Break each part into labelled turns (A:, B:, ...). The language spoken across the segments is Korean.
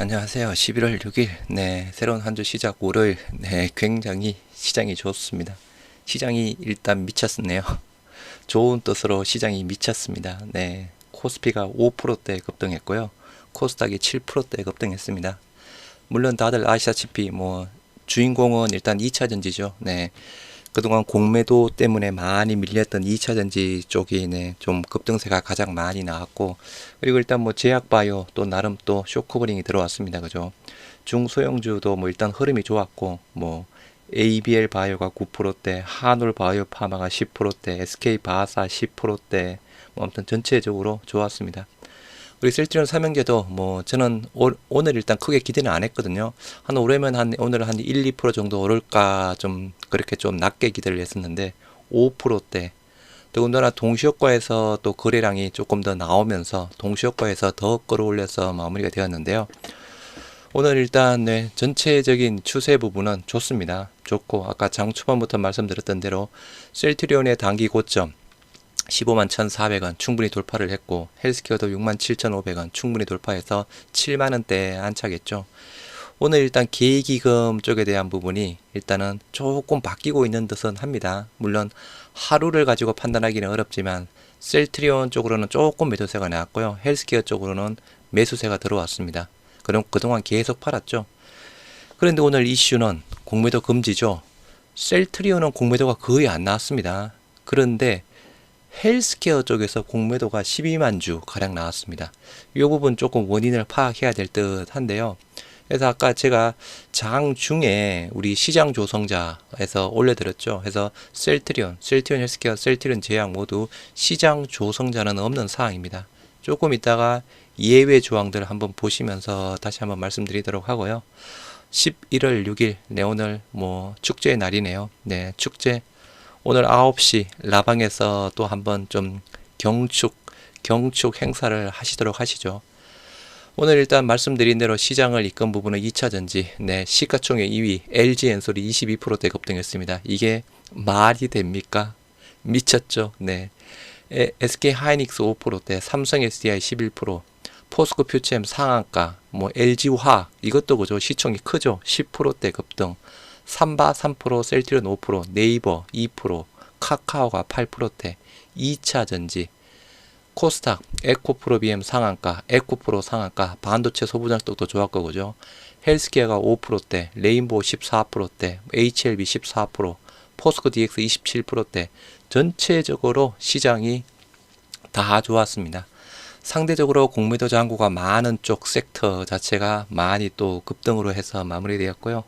A: 안녕하세요. 11월 6일, 새로운 한 주 시작 월요일, 굉장히 시장이 좋습니다. 시장이 일단 미쳤네요. 좋은 뜻으로 시장이 미쳤습니다. 코스피가 5%대 급등했고요. 코스닥이 7%대 급등했습니다. 물론 다들 아시다시피 주인공은 일단 2차 전지죠. 그동안 공매도 때문에 많이 밀렸던 2차 전지 쪽이 좀 급등세가 가장 많이 나왔고, 그리고 일단 제약바이오 또 나름 또 쇼크버링이 들어왔습니다. 그죠? 중소형주도 일단 흐름이 좋았고, ABL 바이오가 9%대, 한올 바이오 파마가 10%대, SK 바사 10%대, 아무튼 전체적으로 좋았습니다. 우리 셀트리온 삼형제도 저는 오늘 일단 크게 기대는 안 했거든요. 오늘 한 1, 2% 정도 오를까 좀 그렇게 좀 낮게 기대를 했었는데 5%대. 더군다나 동시효과에서 또 거래량이 조금 더 나오면서 동시효과에서 더 끌어올려서 마무리가 되었는데요. 오늘 일단 전체적인 추세 부분은 좋습니다. 좋고 아까 장 초반부터 말씀드렸던 대로 셀트리온의 단기 고점 15만 1,400원 충분히 돌파를 했고, 헬스케어도 67,500원 충분히 돌파해서 7만원대에 안착했죠. 오늘 일단 계기금 쪽에 대한 부분이 일단은 조금 바뀌고 있는 듯은 합니다. 물론 하루를 가지고 판단하기는 어렵지만 셀트리온 쪽으로는 조금 매도세가 나왔고요. 헬스케어 쪽으로는 매수세가 들어왔습니다. 그럼 그동안 계속 팔았죠. 그런데 오늘 이슈는 공매도 금지죠. 셀트리온은 공매도가 거의 안 나왔습니다. 그런데 헬스케어 쪽에서 공매도가 12만 주 가량 나왔습니다. 이 부분 조금 원인을 파악해야 될 듯 한데요. 그래서 아까 제가 장 중에 우리 시장 조성자에서 올려드렸죠. 그래서 셀트리온 헬스케어, 셀트리온 제약 모두 시장 조성자는 없는 사항입니다. 조금 이따가 예외 조항들 한번 보시면서 다시 한번 말씀드리도록 하고요. 11월 6일, 오늘 축제의 날이네요. 축제. 오늘 9시 라방에서 또 한번 좀 경축 행사를 하시도록 하시죠. 오늘 일단 말씀드린 대로 시장을 이끈 부분은 2차 전지, 시가총액 2위 LG엔솔이 22%대 급등했습니다. 이게 말이 됩니까? 미쳤죠. SK 하이닉스 5%대, 삼성 SDI 11%, 포스코 퓨처엠 상한가, LG화학 이것도 그죠. 시총이 크죠. 10%대 급등. 삼바 3%, 셀트리온 5%, 네이버 2%, 카카오가 8%대, 2차 전지, 코스닥, 에코프로비엠 상한가, 에코프로 상한가, 반도체 소부장떡도 좋았고 그죠. 헬스케어가 5%대, 레인보우 14%대, HLB 14%, 포스코 DX 27%대, 전체적으로 시장이 다 좋았습니다. 상대적으로 공매도 잔고가 많은 쪽 섹터 자체가 많이 또 급등으로 해서 마무리되었고요.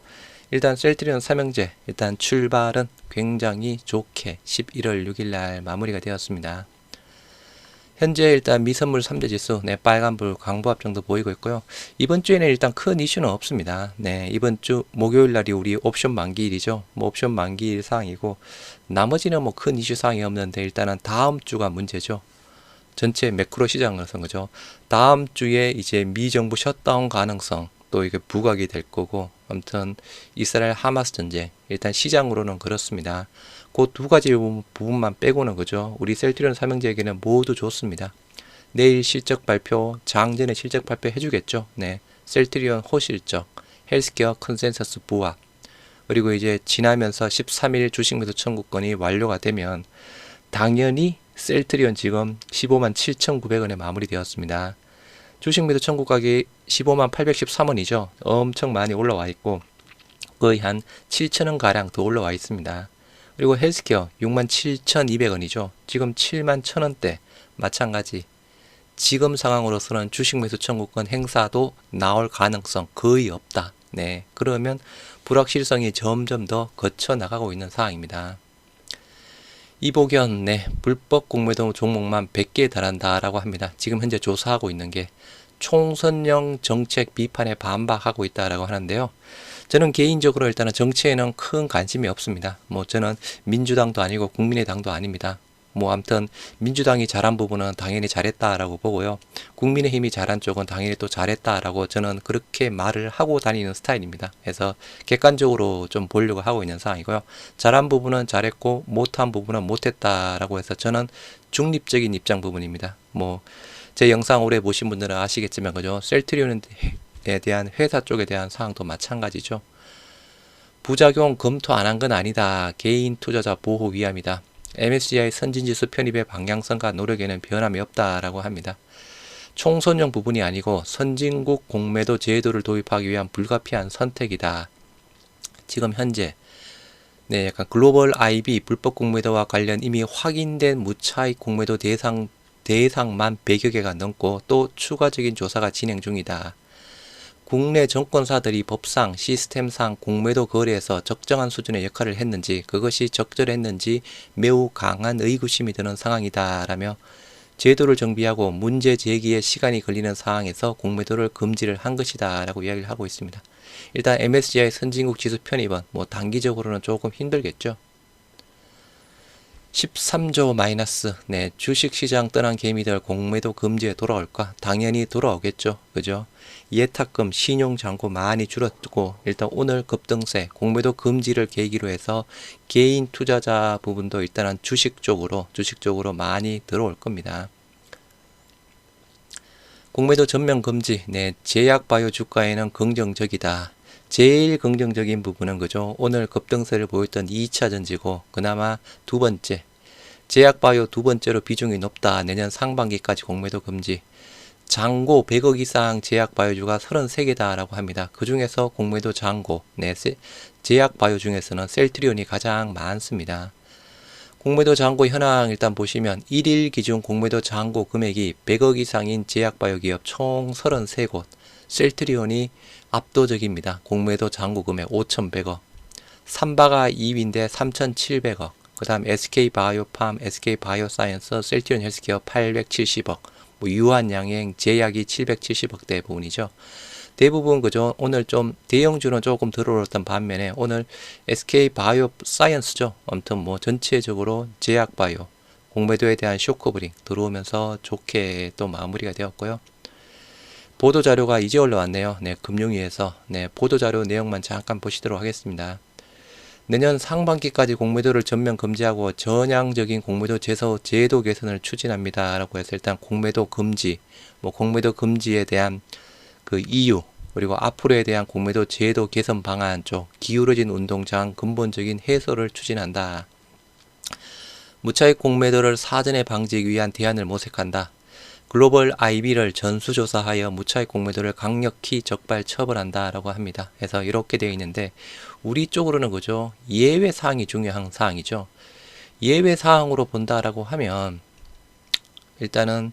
A: 일단 셀트리온 삼형제 일단 출발은 굉장히 좋게 11월 6일 날 마무리가 되었습니다. 현재 일단 미선물 3대 지수 빨간불 광부합 정도 보이고 있고요. 이번 주에는 일단 큰 이슈는 없습니다. 이번 주 목요일 날이 우리 옵션 만기일이죠. 옵션 만기일 사항이고 나머지는 큰 이슈 사항이 없는데 일단은 다음 주가 문제죠. 전체 매크로 시장으로서 그죠. 다음 주에 이제 미 정부 셧다운 가능성 또 이게 부각이 될 거고, 아무튼 이스라엘 하마스 전쟁 일단 시장으로는 그렇습니다. 그 두 가지 부분만 빼고는 그죠. 우리 셀트리온 삼형제에게는 모두 좋습니다. 내일 실적 발표, 장전에 실적 발표 해주겠죠. 셀트리온 호실적, 헬스케어 컨센서스 부합, 그리고 이제 지나면서 13일 주식 매수 청구권이 완료가 되면 당연히 셀트리온 지금 15만 7,900원에 마무리되었습니다. 주식 매도 청구 가격이 15만 813원이죠. 엄청 많이 올라와 있고 거의 한 7,000원 가량 더 올라와 있습니다. 그리고 헬스케어 6만 7,200원이죠. 지금 7만 1,000원대 마찬가지. 지금 상황으로서는 주식 매수 청구권 행사도 나올 가능성 거의 없다. 그러면 불확실성이 점점 더 거쳐 나가고 있는 상황입니다. 이보견 불법 공매도 종목만 100개에 달한다라고 합니다. 지금 현재 조사하고 있는 게 총선용 정책 비판에 반박하고 있다라고 하는데요. 저는 개인적으로 일단은 정치에는 큰 관심이 없습니다. 저는 민주당도 아니고 국민의당도 아닙니다. 아무튼 민주당이 잘한 부분은 당연히 잘했다라고 보고요. 국민의힘이 잘한 쪽은 당연히 또 잘했다라고 저는 그렇게 말을 하고 다니는 스타일입니다. 그래서 객관적으로 좀 보려고 하고 있는 상황이고요. 잘한 부분은 잘했고 못한 부분은 못했다라고 해서 저는 중립적인 입장 부분입니다. 제 영상 오래 보신 분들은 아시겠지만 그죠. 셀트리온은 대한 회사 쪽에 대한 사항도 마찬가지죠. 부작용 검토 안 한 건 아니다. 개인 투자자 보호 위함이다. MSCI 선진지수 편입의 방향성과 노력에는 변함이 없다라고 합니다. 총선용 부분이 아니고 선진국 공매도 제도를 도입하기 위한 불가피한 선택이다. 지금 현재 약간 글로벌 IB 불법 공매도와 관련 이미 확인된 무차익 공매도 대상만 100여 개가 넘고 또 추가적인 조사가 진행 중이다. 국내 정권사들이 법상 시스템상 공매도 거래에서 적정한 수준의 역할을 했는지 그것이 적절했는지 매우 강한 의구심이 드는 상황이다 라며 제도를 정비하고 문제 제기에 시간이 걸리는 상황에서 공매도를 금지를 한 것이다 라고 이야기를 하고 있습니다. 일단 MSCI 선진국 지수 편입은 단기적으로는 조금 힘들겠죠. 13조 마이너스. 주식시장 떠난 개미들 공매도 금지에 돌아올까? 당연히 돌아오겠죠. 그죠? 예탁금, 신용잔고 많이 줄었고 일단 오늘 급등세, 공매도 금지를 계기로 해서 개인 투자자 부분도 일단은 주식 쪽으로 많이 들어올 겁니다. 공매도 전면 금지, 제약바이오 주가에는 긍정적이다. 제일 긍정적인 부분은 그죠. 오늘 급등세를 보였던 2차 전지고 그나마 두 번째 제약바이오 두 번째로 비중이 높다. 내년 상반기까지 공매도 금지. 잔고 100억 이상 제약바이오주가 33개다 라고 합니다. 그 중에서 공매도 잔고 제약바이오 중에서는 셀트리온이 가장 많습니다. 공매도 잔고 현황 일단 보시면 1일 기준 공매도 잔고 금액이 100억 이상인 제약바이오 기업 총 33곳, 셀트리온이 압도적입니다. 공매도 잔고 금액 5,100억. 삼바가 2위인데 3,700억. 그 다음 SK바이오팜, SK바이오사이언스, 셀트리온 헬스케어 870억. 유한양행, 제약이 770억대 부분이죠. 대부분 그죠. 오늘 좀 대형주는 조금 들어올었던 반면에 오늘 SK바이오사이언스죠. 아무튼 전체적으로 제약바이오 공매도에 대한 쇼크브링 들어오면서 좋게 또 마무리가 되었고요. 보도자료가 이제 올라왔네요. 금융위에서. 보도자료 내용만 잠깐 보시도록 하겠습니다. 내년 상반기까지 공매도를 전면 금지하고 전향적인 공매도 제도 개선을 추진합니다. 라고 해서 일단 공매도 금지, 공매도 금지에 대한 그 이유, 그리고 앞으로에 대한 공매도 제도 개선 방안 쪽 기울어진 운동장 근본적인 해소를 추진한다. 무차익 공매도를 사전에 방지하기 위한 대안을 모색한다. 글로벌 IB를 전수조사하여 무차익 공매도를 강력히 적발 처벌한다 라고 합니다. 그래서 이렇게 되어 있는데 우리 쪽으로는 그죠. 예외 사항이 중요한 사항이죠. 예외 사항으로 본다라고 하면 일단은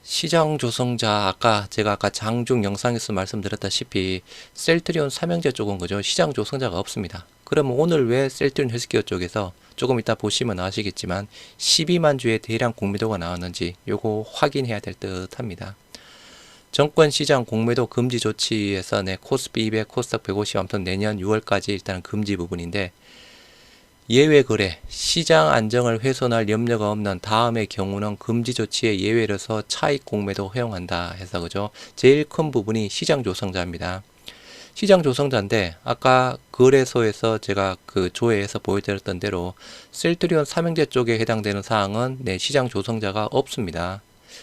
A: 시장 조성자 제가 아까 장중 영상에서 말씀드렸다시피 셀트리온 삼형제 쪽은 그죠. 시장 조성자가 없습니다. 그러면 오늘 왜 셀트리온 헬스케어 쪽에서 조금 이따 보시면 아시겠지만 12만 주의 대량 공매도가 나왔는지 요거 확인해야 될 듯 합니다. 정권시장 공매도 금지 조치에서 코스피 200, 코스닥 150 아무튼 내년 6월까지 일단 금지 부분인데 예외 거래, 시장 안정을 훼손할 염려가 없는 다음의 경우는 금지 조치의 예외로서 차익 공매도 허용한다 해서 그죠. 제일 큰 부분이 시장 조성자입니다. 시장 조성자인데 아까 거래소에서 제가 그 조회에서 보여드렸던 대로 셀트리온 삼형제 쪽에 해당되는 사항은 시장 조성자가 없습니다.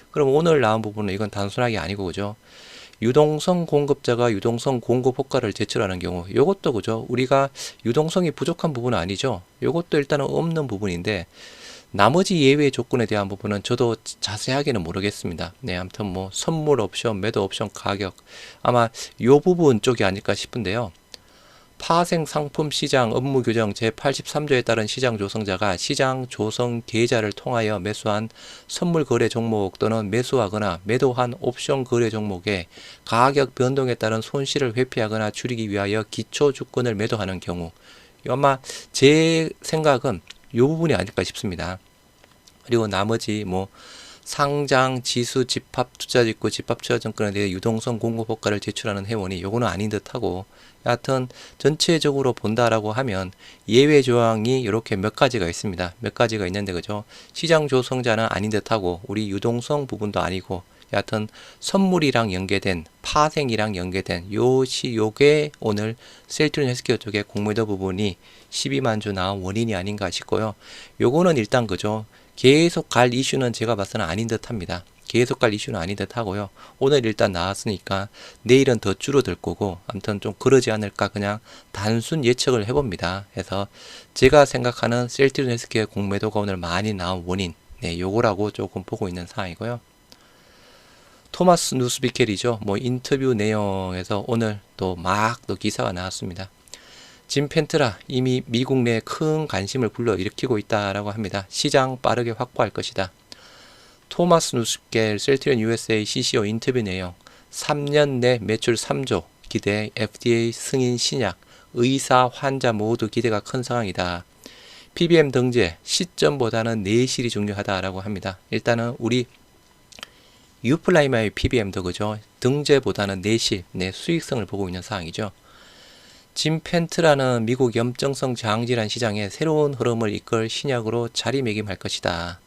A: 그럼 오늘 나온 부분은 이건 단순하게 아니고 그죠. 유동성 공급자가 유동성 공급 효과를 제출하는 경우 요것도 그죠. 우리가 유동성이 부족한 부분은 아니죠. 요것도 일단은 없는 부분인데 나머지 예외 조건에 대한 부분은 저도 자세하게는 모르겠습니다. 아무튼 선물 옵션, 매도 옵션 가격 아마 요 부분 쪽이 아닐까 싶은데요. 파생 상품 시장 업무 규정 제83조에 따른 시장 조성자가 시장 조성 계좌를 통하여 매수한 선물 거래 종목 또는 매수하거나 매도한 옵션 거래 종목의 가격 변동에 따른 손실을 회피하거나 줄이기 위하여 기초 주권을 매도하는 경우 아마 제 생각은 이 부분이 아닐까 싶습니다. 그리고 나머지 상장, 지수, 집합, 투자직구, 집합 투자증권에 대해 유동성 공급 효과를 제출하는 회원이 요거는 아닌 듯하고 여하튼 전체적으로 본다라고 하면 예외 조항이 이렇게 몇 가지가 있습니다. 몇 가지가 있는데 그죠? 시장 조성자는 아닌 듯하고 우리 유동성 부분도 아니고 여하튼 선물이랑 연계된 파생이랑 연계된 요게 오늘 셀트리온 헬스케어 쪽의 공매도 부분이 12만 주 나온 원인이 아닌가 싶고요. 요거는 일단 그죠? 계속 갈 이슈는 제가 봐서는 아닌 듯 합니다. 계속 갈 이슈는 아닌 듯 하고요. 오늘 일단 나왔으니까 내일은 더 줄어들 거고, 아무튼 좀 그러지 않을까 그냥 단순 예측을 해봅니다. 그래서 제가 생각하는 셀트리온 헬스케어 공매도가 오늘 많이 나온 원인, 네, 요거라고 조금 보고 있는 상황이고요. 토마스 누스비켈이죠. 뭐 인터뷰 내용에서 오늘 또 기사가 나왔습니다. 짐 펜트라 이미 미국 내에 큰 관심을 불러일으키고 있다라고 합니다. 시장 빠르게 확보할 것이다. 토마스 누스비켈 셀트리온 USA CCO 인터뷰 내용 3년 내 매출 3조 기대 FDA 승인 신약 의사 환자 모두 기대가 큰 상황이다. PBM 등재 시점보다는 내실이 중요하다라고 합니다. 일단은 우리 유플라이마의 PBM도 그죠. 등재보다는 내실, 내 수익성을 보고 있는 상황이죠. 짐 펜트라는 미국 염증성 장질환 시장에 새로운 흐름을 이끌 신약으로 자리매김할 것이다.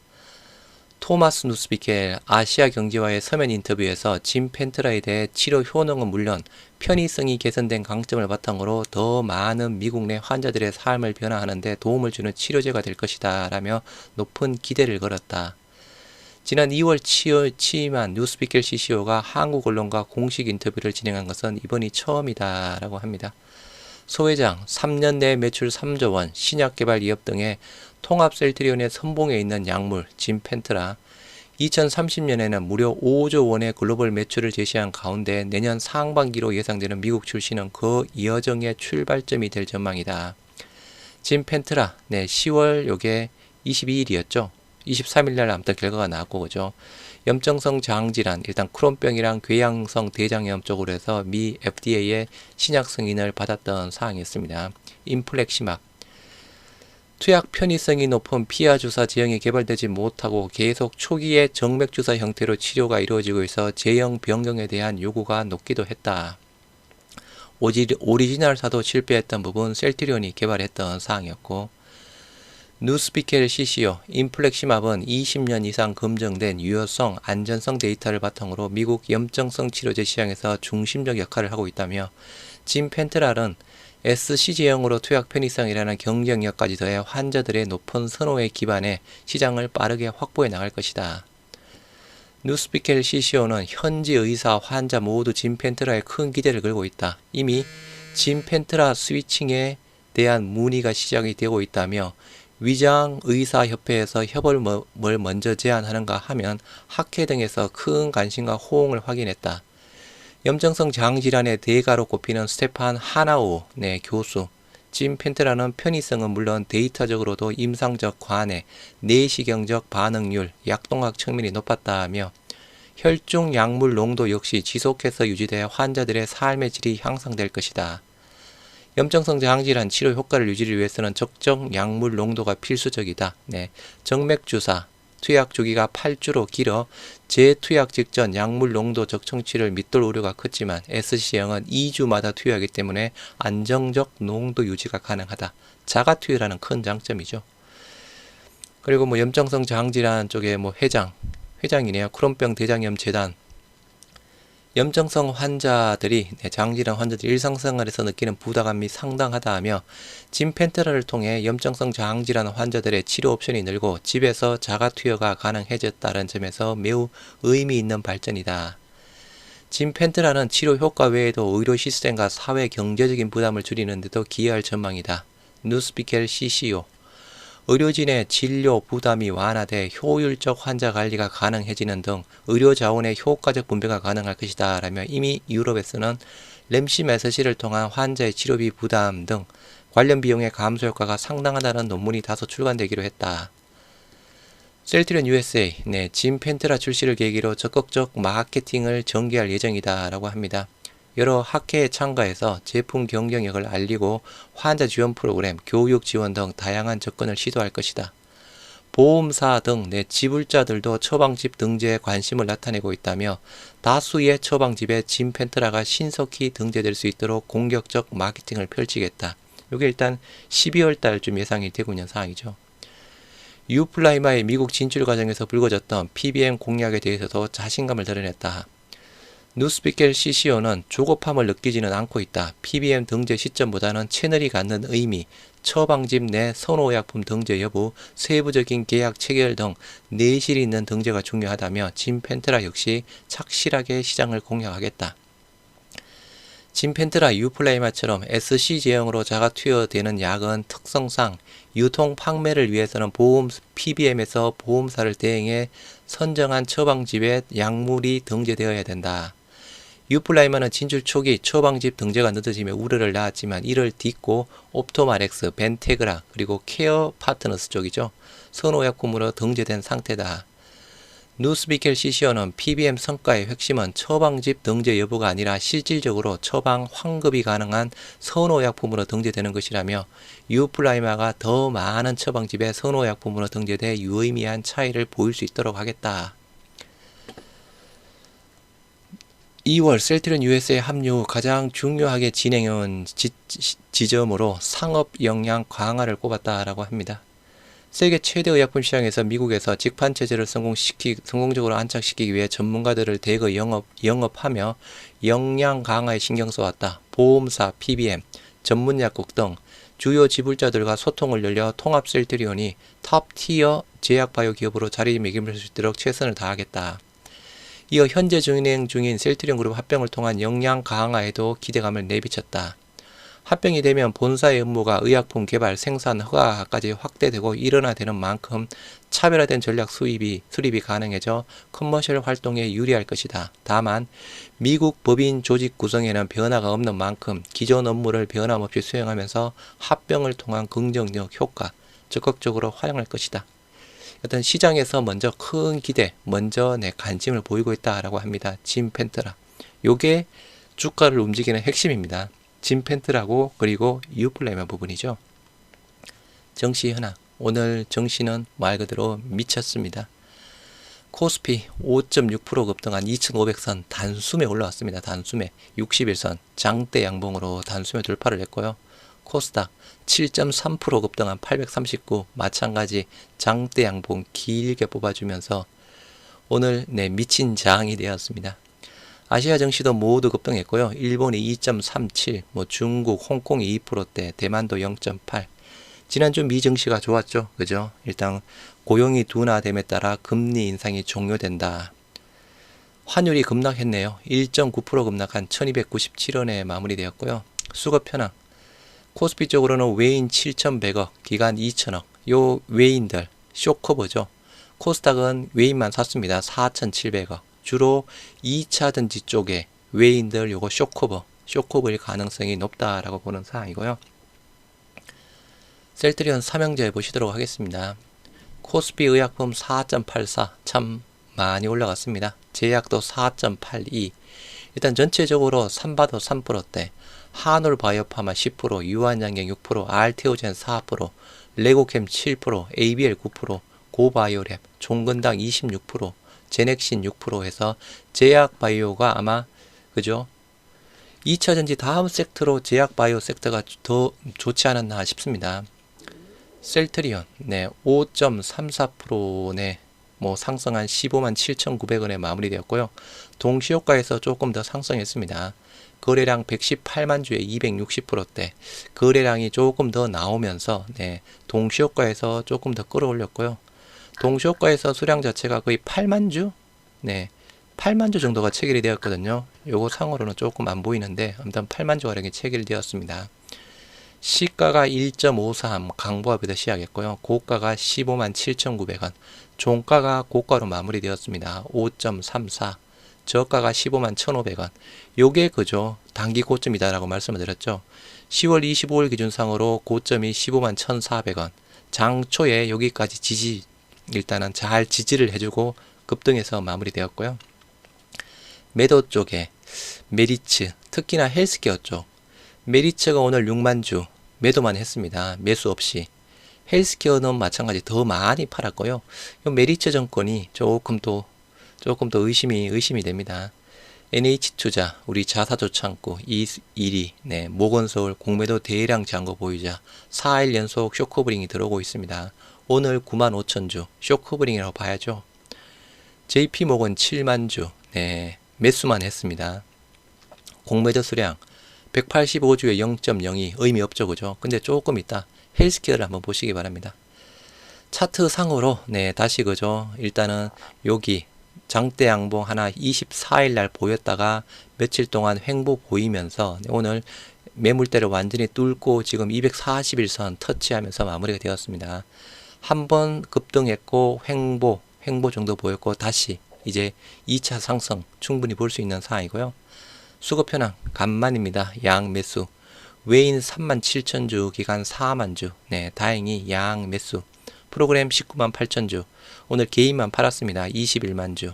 A: 토마스 누스비켈 아시아경제와의 서면 인터뷰에서 짐 펜트라에 대해 치료 효능은 물론 편의성이 개선된 강점을 바탕으로 더 많은 미국 내 환자들의 삶을 변화하는 데 도움을 주는 치료제가 될 것이다 라며 높은 기대를 걸었다. 지난 2월 취임한 누스비켈 CCO가 한국 언론과 공식 인터뷰를 진행한 것은 이번이 처음이다 라고 합니다. 소 회장 3년 내 매출 3조 원, 신약 개발 기업 등의 통합 셀트리온의 선봉에 있는 약물 짐 펜트라 2030년에는 무려 5조 원의 글로벌 매출을 제시한 가운데 내년 상반기로 예상되는 미국 출시는 그 여정의 출발점이 될 전망이다. 짐 펜트라 10월 요게 22일이었죠. 23일날 아무튼 결과가 나왔고 그죠. 염증성 장질환 일단 크론병이랑 궤양성 대장염 쪽으로 해서 미 FDA의 신약 승인을 받았던 사항이었습니다. 인플렉시막 투약 편의성이 높은 피하 주사 제형이 개발되지 못하고 계속 초기에 정맥 주사 형태로 치료가 이루어지고 있어 제형 변경에 대한 요구가 높기도 했다. 오리지널사도 실패했던 부분 셀트리온이 개발했던 사항이었고 누스비켈 CCO 인플렉시맙은 20년 이상 검증된 유효성, 안전성 데이터를 바탕으로 미국 염증성 치료제 시장에서 중심적 역할을 하고 있다며 짐 펜트랄은 SC제형으로 투약 편의성이라는 경쟁력까지 더해 환자들의 높은 선호에 기반해 시장을 빠르게 확보해 나갈 것이다. 누스비켈 CCO는 현지 의사, 환자 모두 짐 펜트라에 큰 기대를 걸고 있다. 이미 짐 펜트라 스위칭에 대한 문의가 시작이 되고 있다며 위장 의사협회에서 협업을 먼저 제안하는가 하면 학회 등에서 큰 관심과 호응을 확인했다. 염증성 장질환의 대가로 꼽히는 스테판 하나우 교수 짐 펜트라는 편의성은 물론 데이터적으로도 임상적 관해, 내시경적 반응률, 약동학 측면이 높았다며 혈중 약물 농도 역시 지속해서 유지돼 환자들의 삶의 질이 향상될 것이다. 염증성 장질환 치료 효과를 유지를 위해서는 적정 약물 농도가 필수적이다. 정맥주사, 투약 주기가 8주로 길어 재투약 직전 약물 농도 적정치를 밑돌 우려가 컸지만 SC형은 2주마다 투여하기 때문에 안정적 농도 유지가 가능하다. 자가 투여라는 큰 장점이죠. 그리고 염증성 장질환 쪽에 회장이네요. 크론병 대장염 재단 염증성 환자들이 장질환 환자들이 일상생활에서 느끼는 부담감이 상당하다며 짐 펜트라를 통해 염증성 장질환 환자들의 치료 옵션이 늘고 집에서 자가 투여가 가능해졌다는 점에서 매우 의미 있는 발전이다. 짐 펜트라는 치료 효과 외에도 의료 시스템과 사회 경제적인 부담을 줄이는 데도 기여할 전망이다. 누스비켈 CCO 의료진의 진료 부담이 완화돼 효율적 환자 관리가 가능해지는 등 의료 자원의 효과적 분배가 가능할 것이다 라며 이미 유럽에서는 램시메스시를 통한 환자의 치료비 부담 등 관련 비용의 감소 효과가 상당하다는 논문이 다소 출간되기로 했다. 셀트리온 USA 짐 펜트라 출시를 계기로 적극적 마케팅을 전개할 예정이다 라고 합니다. 여러 학회에 참가해서 제품 경쟁력을 알리고 환자 지원 프로그램, 교육 지원 등 다양한 접근을 시도할 것이다. 보험사 등 지불자들도 처방집 등재에 관심을 나타내고 있다며 다수의 처방집에 짐 펜트라가 신속히 등재될 수 있도록 공격적 마케팅을 펼치겠다. 이게 일단 12월 달쯤 예상이 되고 있는 상황이죠. 유플라이마의 미국 진출 과정에서 불거졌던 PBM 공약에 대해서도 자신감을 드러냈다. 뉴스피켈 CCO는 조급함을 느끼지는 않고 있다. PBM 등재 시점보다는 채널이 갖는 의미, 처방집 내 선호의약품 등재 여부, 세부적인 계약 체결 등 내실이 있는 등재가 중요하다며 진펜트라 역시 착실하게 시장을 공략하겠다. 진펜트라 유플라이마처럼 SC 제형으로 자가 투여되는 약은 특성상 유통 판매를 위해서는 PBM에서 보험사를 대행해 선정한 처방집에 약물이 등재되어야 된다. 유플라이마는 진출 초기 처방집 등재가 늦어지며 우려를 낳았지만 이를 딛고 옵토마렉스, 벤테그라 그리고 케어 파트너스 쪽이죠. 선호약품으로 등재된 상태다. 뉴스피켈 CCO는 PBM 성과의 핵심은 처방집 등재 여부가 아니라 실질적으로 처방 환급이 가능한 선호약품으로 등재되는 것이라며 유플라이마가 더 많은 처방집에 선호약품으로 등재돼 유의미한 차이를 보일 수 있도록 하겠다. 2월 셀트리온 USA 합류 후 가장 중요하게 진행해온 지점으로 상업 역량 강화를 꼽았다라고 합니다. 세계 최대 의약품 시장에서 미국에서 직판체제를 성공적으로 안착시키기 위해 전문가들을 대거 영업하며 역량 강화에 신경 써왔다. 보험사, PBM, 전문약국 등 주요 지불자들과 소통을 열려 통합 셀트리온이 탑티어 제약바이오 기업으로 자리매김할 수 있도록 최선을 다하겠다. 이어 현재 진행 중인 셀트리온 그룹 합병을 통한 역량 강화에도 기대감을 내비쳤다. 합병이 되면 본사의 업무가 의약품 개발, 생산, 허가까지 확대되고 일원화되는 만큼 차별화된 전략 수립이 가능해져 커머셜 활동에 유리할 것이다. 다만 미국 법인 조직 구성에는 변화가 없는 만큼 기존 업무를 변함없이 수행하면서 합병을 통한 긍정적 효과 적극적으로 활용할 것이다. 어떤 시장에서 먼저 큰 기대, 먼저 관심을 보이고 있다라고 합니다. 진펜트라. 요게 주가를 움직이는 핵심입니다. 진펜트라고 그리고 유플라이마 부분이죠. 정시 현황. 오늘 정시는 말 그대로 미쳤습니다. 코스피 5.6% 급등한 2500선 단숨에 올라왔습니다. 단숨에 61선 장대 양봉으로 단숨에 돌파를 했고요. 코스닥 7.3% 급등한 839 마찬가지 장대 양봉 길게 뽑아주면서 오늘 미친 장이 되었습니다. 아시아 증시도 모두 급등했고요. 일본이 2.37, 중국, 홍콩이 2%대, 대만도 0.8. 지난주 미 증시가 좋았죠. 그죠? 일단 고용이 둔화됨에 따라 금리 인상이 종료된다. 환율이 급락했네요. 1.9% 급락한 1297원에 마무리되었고요. 수급 현황. 코스피 쪽으로는 외인 7,100억, 기관 2,000억. 요 외인들 쇼커버죠. 코스닥은 외인만 샀습니다. 4,700억. 주로 2차전지 쪽에 외인들 요거 쇼커버일 가능성이 높다라고 보는 사항이고요. 셀트리온 삼형제 보시도록 하겠습니다. 코스피 의약품 4.84 참 많이 올라갔습니다. 제약도 4.82. 일단 전체적으로 삼바도 3%대, 한올 바이오파마 10%, 유한양경 6%, 알테오젠 4%, 레고캠 7%, ABL 9%, 고바이오랩, 종근당 26%, 제넥신 6% 해서 제약바이오가 아마 그죠? 2차전지 다음 섹터로 제약바이오 섹터가 더 좋지 않았나 싶습니다. 셀트리온 5.34% 상승한 157,900원에 마무리되었고요. 동시효과에서 조금 더 상승했습니다. 거래량 118만 주에 260%대 거래량이 조금 더 나오면서 동시효과에서 조금 더 끌어올렸고요. 동시효과에서 수량 자체가 거의 8만 주? 8만 주 정도가 체결이 되었거든요. 요거 상으로는 조금 안 보이는데 아무튼 8만 주 가량이 체결되었습니다. 시가가 1.53 강보합에서 시작했고요. 고가가 15만 7,900원, 종가가 고가로 마무리되었습니다. 5.34, 저가가 15만 1,500원. 요게 그죠? 단기 고점이다라고 말씀을 드렸죠. 10월 25일 기준상으로 고점이 15만 1,400원. 장초에 여기까지 일단은 잘 지지를 해주고 급등해서 마무리되었고요. 매도 쪽에 메리츠, 특히나 헬스케어 쪽. 메리츠가 오늘 6만 주 매도만 했습니다. 매수 없이. 헬스케어는 마찬가지 더 많이 팔았고요. 메리츠 정권이 조금 더 의심이 됩니다. NH투자, 우리 자사조 창구 1위, 모건서울 공매도 대량 잔고 보유자 4일 연속 쇼커브링이 들어오고 있습니다. 오늘 95,000주 쇼커브링이라고 봐야죠. JP모건 7만 주, 매수만 했습니다. 공매도 수량 185주에 0.02 의미 없죠, 그죠? 근데 조금 있다 헬스케어를 한번 보시기 바랍니다. 차트 상으로 네 다시 그죠? 일단은 여기 장대 양봉 하나 24일 날 보였다가 며칠 동안 횡보 보이면서 오늘 매물대를 완전히 뚫고 지금 241선 터치하면서 마무리가 되었습니다. 한번 급등했고 횡보 정도 보였고 다시 이제 2차 상승 충분히 볼 수 있는 상황이고요. 수급 현황 간만입니다. 양 매수 외인 37,000주 기간 4만주 네 다행히 양 매수 프로그램 19만 8천주 오늘 개인만 팔았습니다. 21만주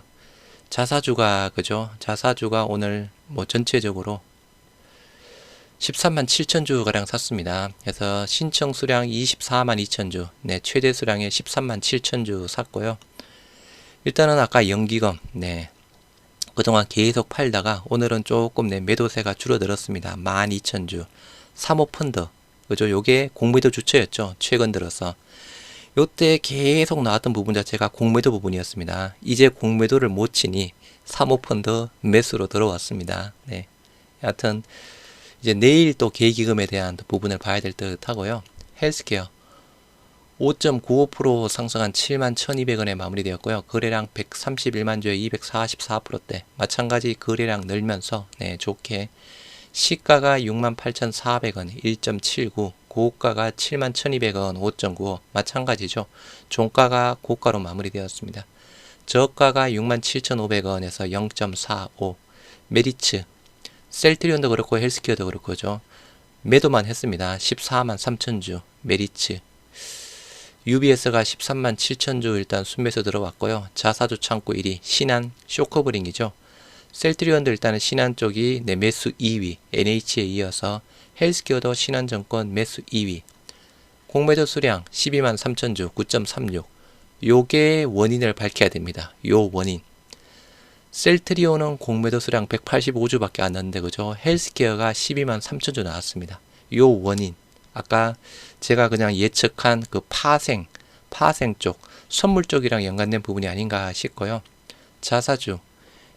A: 자사주가 그죠? 자사주가 오늘 뭐 전체적으로 13만 7천주 가량 샀습니다. 그래서 신청 수량 24만 2천주 네 최대 수량의 13만 7천주 샀고요. 일단은 아까 연기금 네 그동안 계속 팔다가 오늘은 조금 내 매도세가 줄어들었습니다. 12,000주 사모펀드 그죠? 요게 공매도 주체였죠. 최근 들어서 요때 계속 나왔던 부분 자체가 공매도 부분이었습니다. 이제 공매도를 못 치니 사모펀드 매수로 들어왔습니다. 네. 여하튼 이제 내일 또 계기금에 대한 부분을 봐야 될 듯 하고요. 헬스케어 5.95% 상승한 71,200원에 마무리되었고요. 거래량 131만 주에 244%대 마찬가지 거래량 늘면서 네, 좋게 시가가 68,400원 1.79 고가가 71,200원 5.95 마찬가지죠. 종가가 고가로 마무리되었습니다. 저가가 67,500원에서 0.45 메리츠 셀트리온도 그렇고 헬스케어도 그렇고죠. 매도만 했습니다. 14만 3천주 메리츠 UBS가 13만 7천주 일단 순매수 들어왔고요. 자사주 창구 1위 신한 쇼커브링이죠. 셀트리온도 일단은 신한 쪽이 네, 매수 2위 NH에 이어서 헬스케어도 신한증권 매수 2위 공매도 수량 12만 3천주 9.36 요게 원인을 밝혀야 됩니다. 요 원인 셀트리온은 공매도 수량 185주밖에 안 났는데 그죠? 헬스케어가 12만 3천주 나왔습니다. 요 원인 아까 제가 그냥 예측한 그 파생 쪽 선물 쪽이랑 연관된 부분이 아닌가 싶고요. 자사주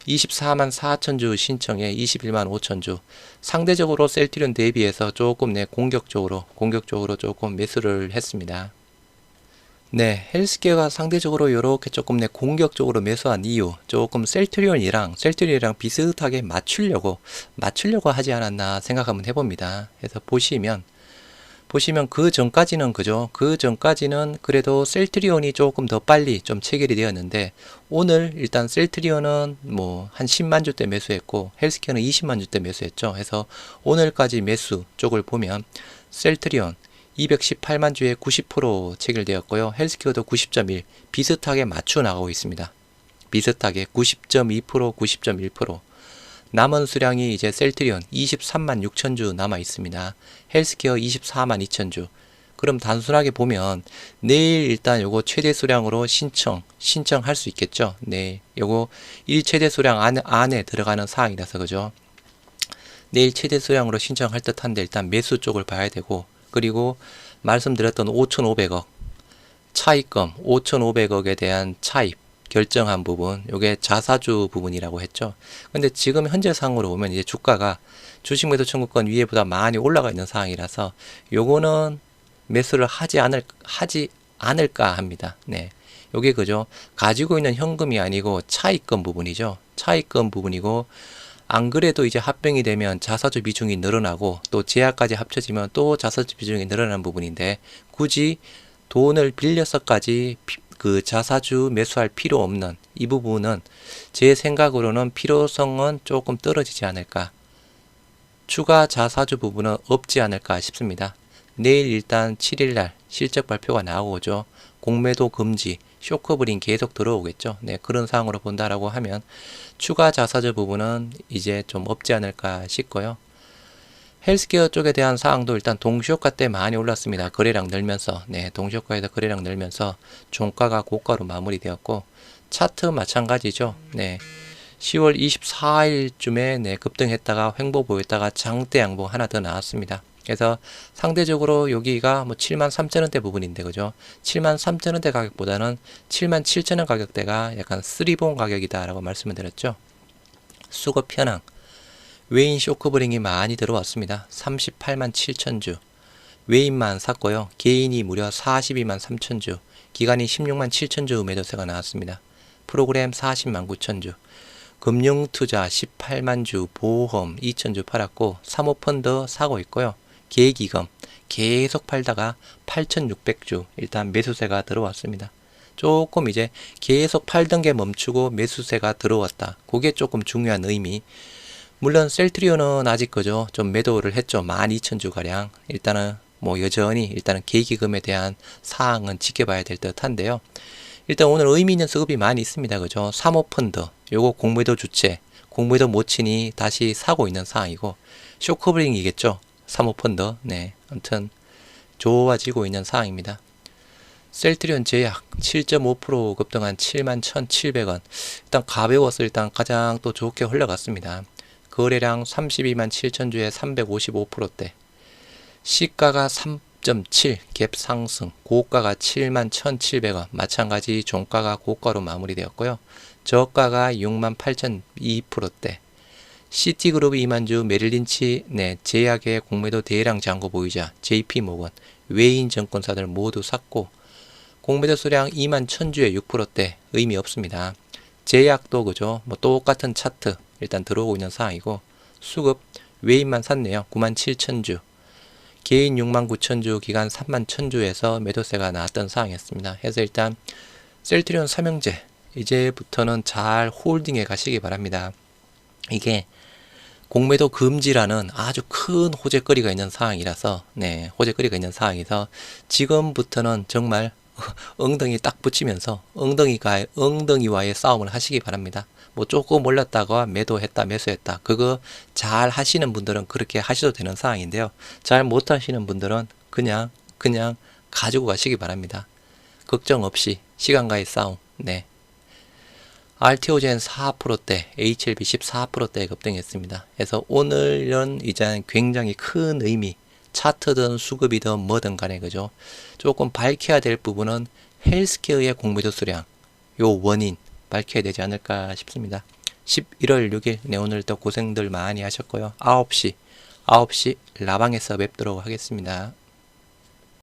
A: 24만 4천주 신청에 21만 5천주 상대적으로 셀트리온 대비해서 조금 공격적으로 조금 매수를 했습니다. 네, 헬스케어가 상대적으로 이렇게 조금 공격적으로 매수한 이유 조금 셀트리온이랑 비슷하게 맞추려고 하지 않았나 생각 한번 해봅니다. 그래서 보시면 그 전까지는 그죠? 그 전까지는 그래도 셀트리온이 조금 더 빨리 좀 체결이 되었는데 오늘 일단 셀트리온은 뭐 한 10만 주대 매수했고 헬스케어는 20만 주대 매수했죠. 해서 오늘까지 매수 쪽을 보면 셀트리온 218만 주에 90% 체결되었고요. 헬스케어도 90.1 비슷하게 맞춰 나가고 있습니다. 비슷하게 90.2% 90.1% 남은 수량이 이제 셀트리온 23만 6천주 남아 있습니다. 헬스케어 24만 2천주. 그럼 단순하게 보면 내일 일단 요거 최대 수량으로 신청할 수 있겠죠. 네, 요거 1최대 수량 안에 들어가는 사항이라서 그죠. 내일 최대 수량으로 신청할 듯한데 일단 매수 쪽을 봐야 되고 그리고 말씀드렸던 5,500억 차입금 5,500억에 대한 차입 결정한 부분, 요게 자사주 부분이라고 했죠. 근데 지금 현재 상으로 보면 이제 주가가 주식 매도 청구권 위에보다 많이 올라가 있는 상황이라서 요거는 매수를 하지 않을까 합니다. 네. 요게 그죠. 가지고 있는 현금이 아니고 차입금 부분이죠. 차입금 부분이고 안 그래도 이제 합병이 되면 자사주 비중이 늘어나고 또 제약까지 합쳐지면 또 자사주 비중이 늘어나는 부분인데 굳이 돈을 빌려서까지 그 자사주 매수할 필요 없는 이 부분은 제 생각으로는 필요성은 조금 떨어지지 않을까. 추가 자사주 부분은 없지 않을까 싶습니다. 내일 일단 7일날 실적 발표가 나오죠. 공매도 금지, 쇼커브링 계속 들어오겠죠. 네, 그런 상황으로 본다라고 하면 추가 자사주 부분은 이제 좀 없지 않을까 싶고요. 헬스케어 쪽에 대한 사항도 일단 동시효과 때 많이 올랐습니다. 거래량 늘면서 네, 동시효과에서 거래량 늘면서 종가가 고가로 마무리되었고 차트 마찬가지죠. 네, 10월 24일쯤에 네, 급등했다가 횡보 보였다가 장대 양봉 하나 더 나왔습니다. 그래서 상대적으로 여기가 뭐 73,000원대 부분인데 그죠? 73,000원대 가격보다는 77,000원 가격대가 약간 쓰리봉 가격이다 라고 말씀을 드렸죠. 수급 현황. 외인 쇼크브링이 많이 들어왔습니다. 38만 7천 주. 외인만 샀고요. 개인이 무려 42만 3천 주. 기관이 16만 7천 주 매도세가 나왔습니다. 프로그램 40만 9천 주. 금융투자 18만 주, 보험 2천 주 팔았고 사모펀드 사고 있고요. 계기금 계속 팔다가 8,600주 일단 매수세가 들어왔습니다. 조금 이제 계속 팔던 게 멈추고 매수세가 들어왔다. 그게 조금 중요한 의미. 물론 셀트리온은 아직 그죠. 좀 매도를 했죠. 12,000주 가량. 일단은 뭐 여전히 일단은 계기금에 대한 사항은 지켜봐야 될 듯한데요. 일단 오늘 의미 있는 수급이 많이 있습니다. 그죠? 사모펀드, 요거 공매도 주체, 공매도 못 치니 다시 사고 있는 상황이고, 쇼크브링이겠죠? 사모펀드. 네. 아무튼, 좋아지고 있는 상황입니다. 셀트리온 제약 7.5% 급등한 71,700원. 일단 가벼워서 일단 가장 또 좋게 흘러갔습니다. 거래량 32만 7천주에 355%대. 시가가 3.7 갭 상승, 고가가 7만 1,700원, 마찬가지 종가가 고가로 마무리되었고요. 저가가 6만 8,002%대. 시티그룹 2만주, 메릴린치, 네, 제약의 공매도 대량 잔고 보유자, JP모건, 외인 증권사들 모두 샀고, 공매도 수량 2만 1,000주에 6%대, 의미 없습니다. 제약도 그죠, 뭐 똑같은 차트, 일단 들어오고 있는 상황이고, 수급, 외인만 샀네요. 9만 7천주. 개인 6만 9천주, 기간 3만 1,000주에서 매도세가 나왔던 상황이었습니다. 그래서 일단 셀트리온 삼형제 이제부터는 잘 홀딩해 가시기 바랍니다. 이게 공매도 금지라는 아주 큰 호재거리가 있는 상황이라서, 네, 호재거리가 있는 상황에서 지금부터는 정말 엉덩이 딱 붙이면서 엉덩이와의 싸움을 하시기 바랍니다. 뭐 조금 올랐다가 매도했다 매수했다 그거 잘 하시는 분들은 그렇게 하셔도 되는 상황인데요. 잘 못하시는 분들은 그냥 가지고 가시기 바랍니다. 걱정 없이 시간과의 싸움. 네. RTO젠 4%대, HLB 14%대 급등했습니다. 그래서 오늘은 이제 굉장히 큰 의미, 차트든 수급이든 뭐든 간에 그죠. 조금 밝혀야 될 부분은 헬스케어의 공매도 수량, 요 원인 밝혀야 되지 않을까 싶습니다. 11월 6일, 네, 오늘 또 고생들 많이 하셨고요. 9시 라방에서 뵙도록 하겠습니다.